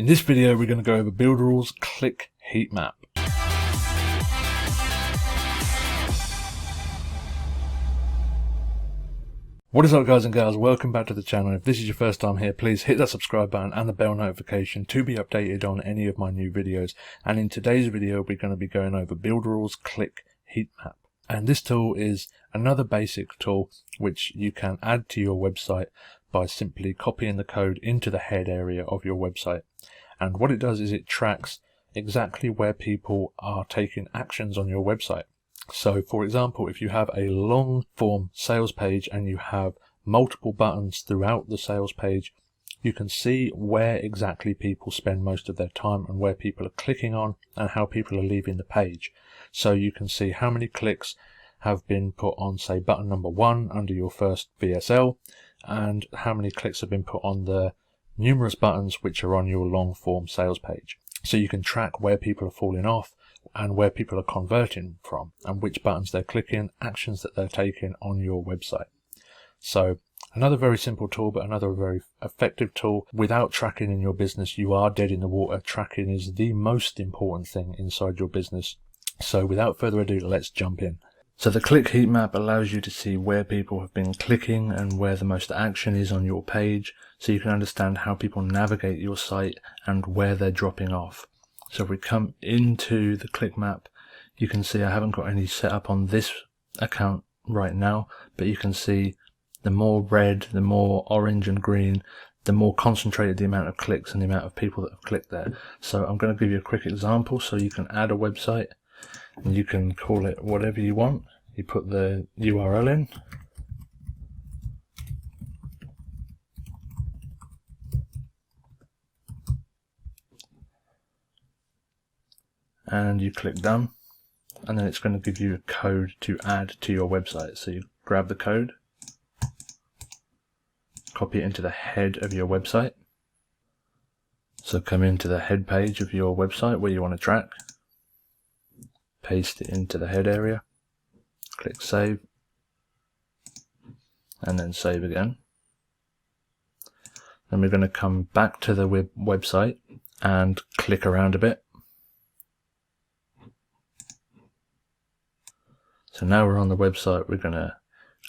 In this video we're going to go over Builderall's click heat map. What is up guys and gals, welcome back to the channel. If this is your first time here, please hit that subscribe button and the bell notification to be updated on any of my new videos. And in today's video we're going to be going over Builderall's click heat map. And this tool is another basic tool which you can add to your website by simply copying the code into the head area of your website. And what it does is it tracks exactly where people are taking actions on your website. So for example, if you have a long form sales page and you have multiple buttons throughout the sales page, you can see where exactly people spend most of their time and where people are clicking on and how people are leaving the page. So you can see how many clicks have been put on, say, button number 1 under your first VSL, and how many clicks have been put on the numerous buttons which are on your long form sales page. So you can track where people are falling off and where people are converting from and which buttons they're clicking, actions that they're taking on your website. So another very simple tool, but another very effective tool. Without tracking in your business, you are dead in the water. Tracking is the most important thing inside your business. So without further ado, let's jump in. So the click heat map allows you to see where people have been clicking and where the most action is on your page, so you can understand how people navigate your site and where they're dropping off. So if we come into the click map, you can see I haven't got any set up on this account right now, but you can see the more red, the more orange and green, the more concentrated the amount of clicks and the amount of people that have clicked there. So I'm going to give you a quick example so you can add a website. And you can call it whatever you want. You put the URL in, and you click done, and then it's going to give you a code to add to your website. So you grab the code, copy it into the head of your website. So come into the head page of your website where you want to track. Paste it into the head area, click save, and then save again. Then we're going to come back to the website and click around a bit. So now we're on the website, we're going to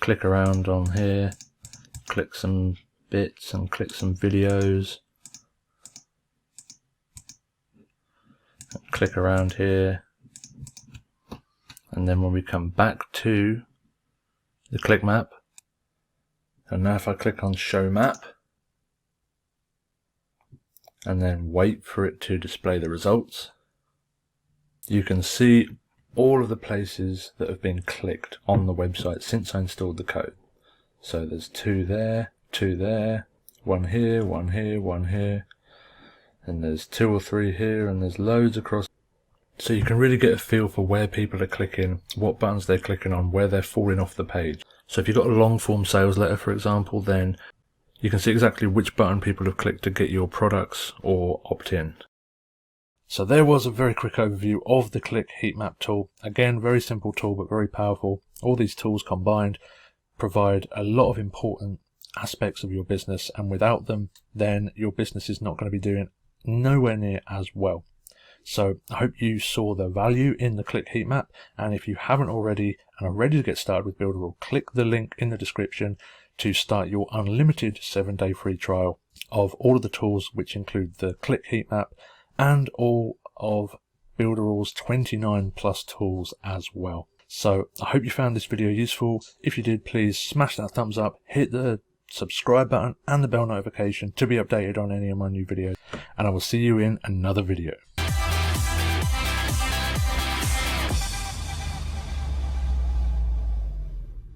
click around on here, click some bits and click some videos, and click around here. And then when we come back to the click map, and now if I click on show map and then wait for it to display the results, you can see all of the places that have been clicked on the website since I installed the code. So there's 2 there, 1 here, 1 here, 1 here, and there's 2 or 3 here, and there's loads across. So you can really get a feel for where people are clicking, what buttons they're clicking on, where they're falling off the page. So if you've got a long form sales letter, for example, then you can see exactly which button people have clicked to get your products or opt in. So there was a very quick overview of the click heat map tool. Again, very simple tool, but very powerful. All these tools combined provide a lot of important aspects of your business, and without them, then your business is not going to be doing nowhere near as well. So I hope you saw the value in the click heat map, and if you haven't already and are ready to get started with Builderall, click the link in the description to start your unlimited 7-day free trial of all of the tools, which include the click heat map and all of Builderall's 29 plus tools as well. So I hope you found this video useful. If you did, please smash that thumbs up, hit the subscribe button and the bell notification to be updated on any of my new videos, and I will see you in another video.